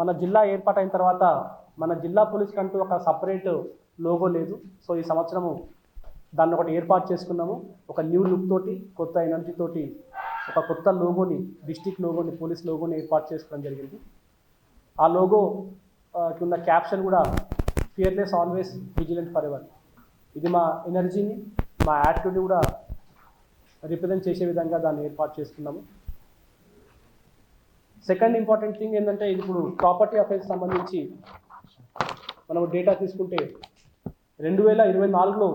మన జిల్లా ఏర్పాటైన తర్వాత మన జిల్లా పోలీస్ కంటూ ఒక సపరేట్ లోగో లేదు. సో ఈ సంవత్సరము దాన్ని ఒకటి ఏర్పాటు చేసుకున్నాము. ఒక న్యూ లుక్ తోటి, కొత్త ఎనర్జీ తోటి ఒక కొత్త లోగోని, డిస్ట్రిక్ట్ లోగోని, పోలీస్ లోగోని ఏర్పాటు చేసుకోవడం జరిగింది. ఆ లోగో ఉన్న క్యాప్షన్ కూడా fearless always vigilant for ever. ఇది మా ఎనర్జీని, మా యాటిట్యూడ్ కూడా రిప్రజెంట్ చేసే విధంగా దాన్ని ఏర్పాటు చేసుకున్నాము. సెకండ్ ఇంపార్టెంట్ థింగ్ ఏంటంటే, ఇప్పుడు ప్రాపర్టీ అఫైర్స్ సంబంధించి మనం డేటా తీసుకుంటే 2024లో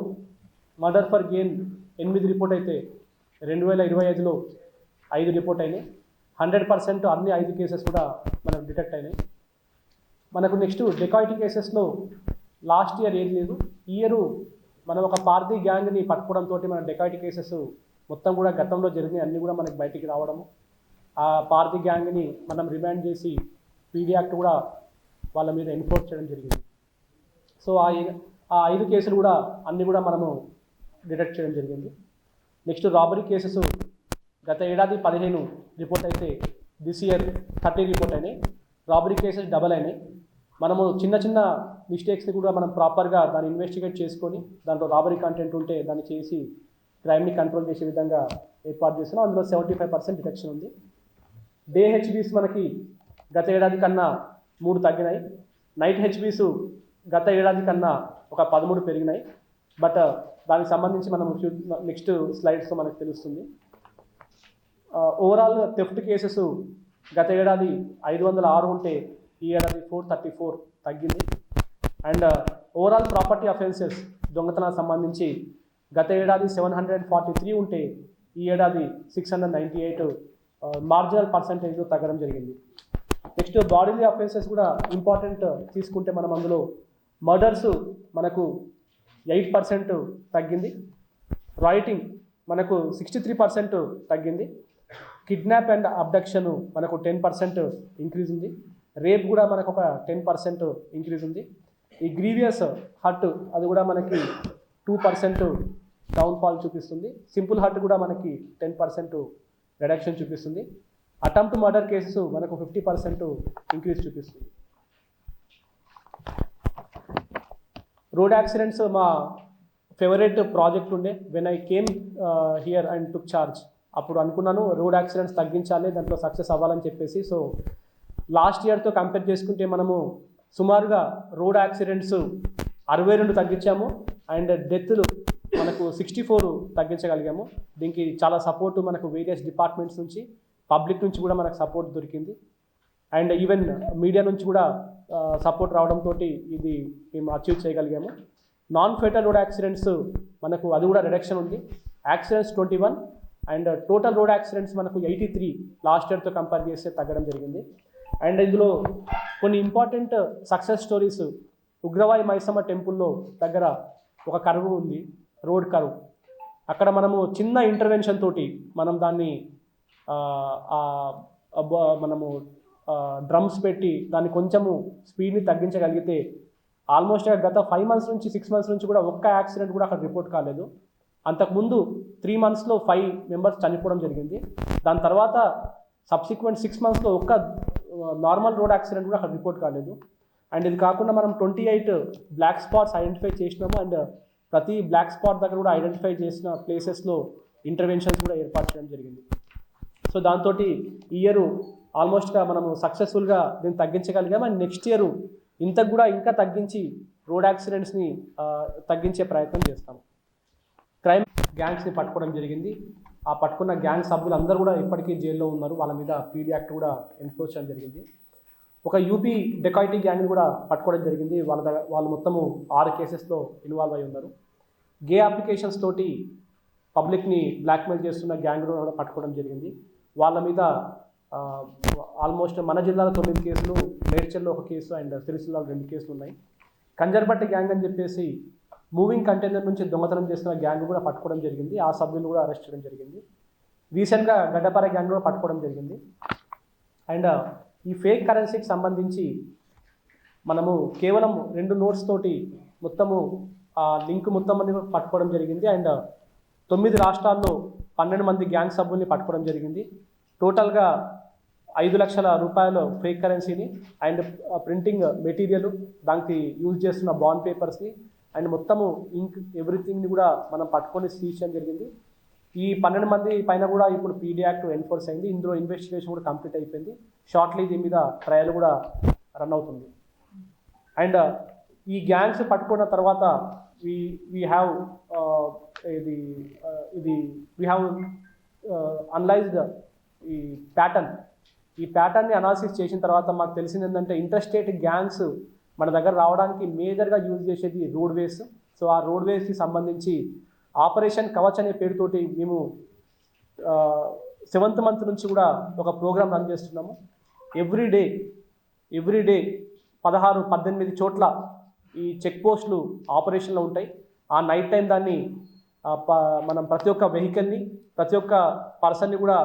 మర్డర్ ఫర్ గెయిన్ 8 రిపోర్ట్ అయితే 2025లో 5 రిపోర్ట్ అయినాయి. 100% అన్ని 5 కేసెస్ కూడా మనకు డిటెక్ట్ అయినాయి. మనకు నెక్స్ట్ డెకాయిటీ కేసెస్లో లాస్ట్ ఇయర్ ఏది లేదు. ఈ ఇయర్ మనం ఒక పార్టీ గ్యాంగ్ని పట్టుకోవడంతో మన డెకాయిటీ కేసెస్ మొత్తం కూడా గతంలో జరిగినాయి అన్నీ కూడా మనకు బయటికి రావడము, ఆ పార్టీ గ్యాంగ్ని మనం రిమాండ్ చేసి పీడీ యాక్ట్ కూడా వాళ్ళ మీద ఎన్ఫోర్స్ చేయడం జరిగింది. సో ఆ 5 కేసులు కూడా అన్నీ కూడా మనము డిటెక్ట్ చేయడం జరిగింది. నెక్స్ట్ రాబరీ కేసెస్ గత ఏడాది 15 రిపోర్ట్ అయితే దిస్ ఇయర్ 30 రిపోర్ట్ అయినాయి. రాబరీ కేసెస్ డబల్ అయినాయి. మనము చిన్న చిన్న మిస్టేక్స్ని కూడా మనం ప్రాపర్గా దాన్ని ఇన్వెస్టిగేట్ చేసుకొని దాంట్లో రాబరీ కంటెంట్ ఉంటే దాన్ని చేసి క్రైమ్ని కంట్రోల్ చేసే విధంగా ఏర్పాటు చేస్తున్నాం. అందులో 75% డిటెక్షన్ ఉంది. డే హెచ్బీస్ మనకి గత ఏడాది కన్నా 3 తగ్గినాయి. నైట్ హెచ్బీస్ గత ఏడాది కన్నా ఒక 13 పెరిగినాయి. బట్ దానికి సంబంధించి మనం నెక్స్ట్ స్లైడ్స్లో మనకు తెలుస్తుంది. ఓవరాల్ థెఫ్ట్ కేసెస్ గత ఏడాది 506 ఉంటే ఈ ఏడాది 434 తగ్గింది. అండ్ ఓవరాల్ ప్రాపర్టీ అఫెన్సెస్ దొంగతనానికి సంబంధించి గత ఏడాది 743 ఉంటే ఈ ఏడాది 698 మార్జినల్ పర్సంటేజ్ తగ్గడం జరిగింది. నెక్స్ట్ బాడీలీ అఫెన్సెస్ కూడా ఇంపార్టెంట్ తీసుకుంటే మనం అందులో మర్డర్స్ మనకు 8% తగ్గింది. రాయిటింగ్ మనకు 63% తగ్గింది. కిడ్నాప్ అండ్ అబ్డక్షన్ మనకు 10% ఇంక్రీజ్ ఉంది. రేప్ కూడా మనకు ఒక 10% ఇంక్రీజ్ ఉంది. ఈ గ్రీవియస్ హర్ట్ అది కూడా మనకి 2% డౌన్ఫాల్ చూపిస్తుంది. సింపుల్ హర్ట్ కూడా మనకి 10% రిడక్షన్ చూపిస్తుంది. అటెంప్ట్ మర్డర్ కేసెస్ మనకు 50% ఇంక్రీజ్ చూపిస్తుంది. రోడ్ యాక్సిడెంట్స్ మా ఫేవరెట్ ప్రాజెక్ట్ ఉండే. When I came here and took charge అప్పుడు అనుకున్నాను రోడ్ యాక్సిడెంట్స్ తగ్గించాలి, దాంట్లో సక్సెస్ అవ్వాలని చెప్పేసి. సో లాస్ట్ ఇయర్తో కంపేర్ చేసుకుంటే మనము సుమారుగా రోడ్ యాక్సిడెంట్స్ 62 తగ్గించాము అండ్ డెత్లు మనకు 64 తగ్గించగలిగాము. దీనికి చాలా సపోర్టు మనకు వేరియస్ డిపార్ట్మెంట్స్ నుంచి, పబ్లిక్ నుంచి కూడా మనకు సపోర్ట్ దొరికింది. అండ్ ఈవెన్ మీడియా నుంచి కూడా సపోర్ట్ రావడంతో ఇది మేము అచీవ్ చేయగలిగాము. నాన్ ఫెటల్ రోడ్ యాక్సిడెంట్స్ మనకు అది కూడా రిడక్షన్ ఉంది. Accidents 21 and total road accidents మనకు 83 లాస్ట్ ఇయర్తో కంపేర్ చేస్తే తగ్గడం జరిగింది. అండ్ ఇందులో కొన్ని ఇంపార్టెంట్ సక్సెస్ స్టోరీస్, ఉగ్రవాయి మైసమ్మ టెంపుల్లో దగ్గర ఒక కరువు ఉంది, రోడ్ కరువు. అక్కడ మనము చిన్న ఇంటర్వెన్షన్ తోటి మనం దాన్ని మనము డ్రమ్స్ పెట్టి దాన్ని కొంచెము స్పీడ్ని తగ్గించగలిగితే ఆల్మోస్ట్ గత 5 months నుంచి 6 months నుంచి కూడా ఒక్క యాక్సిడెంట్ కూడా అక్కడ రిపోర్ట్ కాలేదు. అంతకుముందు 3 monthsలో 5 members చనిపోవడం జరిగింది. దాని తర్వాత సబ్సిక్వెంట్ 6 monthsలో ఒక్క నార్మల్ రోడ్ యాక్సిడెంట్ కూడా అక్కడ రిపోర్ట్ కాలేదు. అండ్ ఇది కాకుండా మనం 28 బ్లాక్ స్పాట్స్ ఐడెంటిఫై చేసినాము. అండ్ ప్రతి బ్లాక్ స్పాట్ దగ్గర కూడా ఐడెంటిఫై చేసిన ప్లేసెస్లో ఇంటర్వెన్షన్స్ కూడా ఏర్పాటు చేయడం జరిగింది. సో దాంతో ఈ ఇయర్ ఆల్మోస్ట్గా మనము సక్సెస్ఫుల్గా దీన్ని తగ్గించగలిగాము. అండ్ నెక్స్ట్ ఇయర్ ఇంతకు కూడా ఇంకా తగ్గించి రోడ్ యాక్సిడెంట్స్ని తగ్గించే ప్రయత్నం చేస్తాము. క్రైమ్ గ్యాంగ్స్ని పట్టుకోవడం జరిగింది. ఆ పట్టుకున్న గ్యాంగ్ సభ్యులు అందరూ కూడా ఇప్పటికీ జైల్లో ఉన్నారు. వాళ్ళ మీద పీడీ యాక్ట్ కూడా ఎన్ఫోర్స్ చేయడం జరిగింది. ఒక యూపీ డెకాయిటీ గ్యాంగ్ని కూడా పట్టుకోవడం జరిగింది. వాళ్ళు మొత్తము 6 కేసెస్లో ఇన్వాల్వ్ అయి ఉన్నారు. గే అప్లికేషన్స్ తోటి పబ్లిక్ని బ్లాక్మెయిల్ చేస్తున్న గ్యాంగ్ను కూడా పట్టుకోవడం జరిగింది. వాళ్ళ మీద ఆల్మోస్ట్ మన జిల్లాలో 9 కేసులు, మేడ్చల్లో 1 కేసు అండ్ సిరిసిల్లాలో 2 కేసులు ఉన్నాయి. కంజర్బట్టి గ్యాంగ్ అని చెప్పేసి మూవింగ్ కంటైనర్ నుంచి దొంగతనం చేస్తున్న గ్యాంగ్ కూడా పట్టుకోవడం జరిగింది. ఆ సభ్యులు కూడా అరెస్ట్ చేయడం జరిగింది. రీసెంట్గా గడ్డపార గ్యాంగ్ కూడా పట్టుకోవడం జరిగింది. అండ్ ఈ ఫేక్ కరెన్సీకి సంబంధించి మనము కేవలం 2 notes తోటి మొత్తము ఆ లింక్ మొత్తం అనేది పట్టుకోవడం జరిగింది. అండ్ 9 రాష్ట్రాల్లో 12 మంది గ్యాంగ్ సభ్యుల్ని పట్టుకోవడం జరిగింది. టోటల్గా 5 లక్షల రూపాయలు ఫేక్ కరెన్సీని అండ్ ప్రింటింగ్ మెటీరియల్, దానికి యూజ్ చేస్తున్న బాండ్ పేపర్స్ని అండ్ మొత్తము ఇంక్ ఎవ్రీథింగ్ని కూడా మనం పట్టుకొని సీజ్ చేయడం జరిగింది. ఈ 12 మంది పైన కూడా ఇప్పుడు పీడీ యాక్ట్ ఎన్ఫోర్స్ అయింది. ఇందులో ఇన్వెస్టిగేషన్ కూడా కంప్లీట్ అయిపోయింది. షార్ట్లీ దీని మీద ట్రయల్ కూడా రన్ అవుతుంది. అండ్ ఈ గ్యాంగ్స్ పట్టుకున్న తర్వాత వీ హ్యావ్ అనలైజ్డ్ ఈ ప్యాటర్న్ని అనాలిసిస్ చేసిన తర్వాత మాకు తెలిసింది ఏంటంటే ఇంటర్స్టేట్ గ్యాంగ్స్ మన దగ్గర రావడానికి మేజర్గా యూజ్ చేసేది రోడ్వేస్. సో ఆ రోడ్వేస్కి సంబంధించి ఆపరేషన్ కవచ్ అనే పేరుతోటి మేము 7th మంత్ నుంచి కూడా ఒక ప్రోగ్రామ్ రన్ చేస్తున్నాము. ఎవ్రీడే 16-18 చోట్ల ఈ చెక్ పోస్టులు ఆపరేషన్లో ఉంటాయి. ఆ నైట్ టైం దాన్ని మనం ప్రతి ఒక్క వెహికల్ని, ప్రతి ఒక్క పర్సన్ని కూడా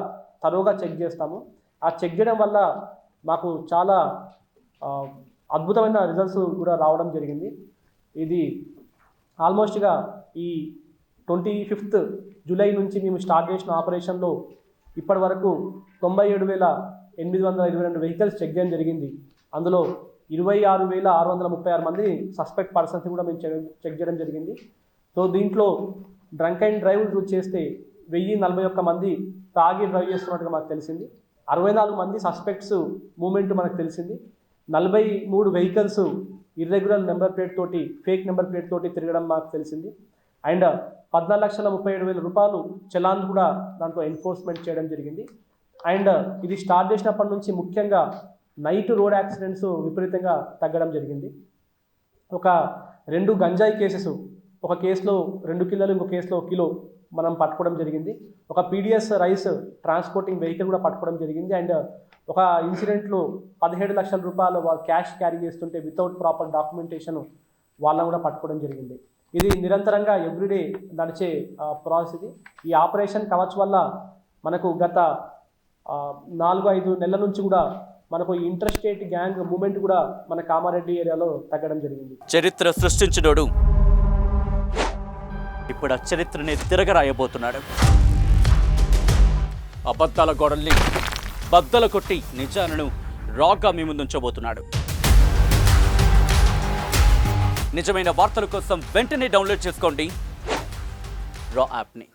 తరోగా చెక్ చేస్తాము. ఆ చెక్ చేయడం వల్ల మాకు చాలా అద్భుతమైన రిజల్ట్స్ కూడా రావడం జరిగింది. ఇది ఆల్మోస్ట్గా ఈ 25th జూలై నుంచి మేము స్టార్ట్ చేసిన ఆపరేషన్లో ఇప్పటి వరకు 97,822 వెహికల్స్ చెక్ చేయడం జరిగింది. అందులో 26,636 మంది సస్పెక్ట్ పర్సన్స్ కూడా మేము చెక్ చేయడం జరిగింది. సో దీంట్లో డ్రంక్ అండ్ డ్రైవ్ చేస్తే 1041 మంది తాగి డ్రైవ్ చేస్తున్నట్టుగా మాకు తెలిసింది. 64 మంది సస్పెక్ట్స్ మూమెంట్ మనకు తెలిసింది. 43 వెహికల్స్ ఇర్రెగ్యులర్ నెంబర్ ప్లేట్ తోటి, ఫేక్ నెంబర్ ప్లేట్ తోటి తిరగడం మాకు తెలిసింది. అండ్ 14,37,000 రూపాయలు చలాన్ కూడా దాంట్లో ఎన్ఫోర్స్మెంట్ చేయడం జరిగింది. అండ్ ఇది స్టార్ట్ చేసినప్పటి నుంచి ముఖ్యంగా నైట్ రోడ్ యాక్సిడెంట్స్ విపరీతంగా తగ్గడం జరిగింది. ఒక 2 గంజాయి కేసెస్, ఒక కేసులో 2 కిలోలు, ఇంకో కేసులో 1 కిలో మనం పట్టుకోవడం జరిగింది. ఒక పీడిఎస్ రైస్ ట్రాన్స్పోర్టింగ్ వెహికల్ కూడా పట్టుకోవడం జరిగింది. అండ్ ఒక ఇన్సిడెంట్లో 17 లక్షల రూపాయలు వాళ్ళు క్యాష్ క్యారీ చేస్తుంటే వితౌట్ ప్రాపర్ డాక్యుమెంటేషన్ వాళ్ళని కూడా పట్టుకోవడం జరిగింది. ఇది నిరంతరంగా ఎవ్రీడే నడిచే ప్రాసెస్ ఇది. ఈ ఆపరేషన్ కవచ్ వల్ల మనకు గత 4-5 నెలల నుంచి కూడా మనకు ఈ ఇంటర్స్టేట్ గ్యాంగ్ మూమెంట్ కూడా మన కామారెడ్డి ఏరియాలో తగ్గడం జరిగింది. చరిత్ర సృష్టించినోడు ఇప్పుడు ఆ చరిత్రని తిరగరాయబోతున్నాడు. అబద్ధాల గోడల్ని బద్దలు కొట్టి నిజాలను రాగా మీ ముందుంచబోతున్నాడు. నిజమైన వార్తల కోసం వెంటనే డౌన్లోడ్ చేసుకోండి రా యాప్ని.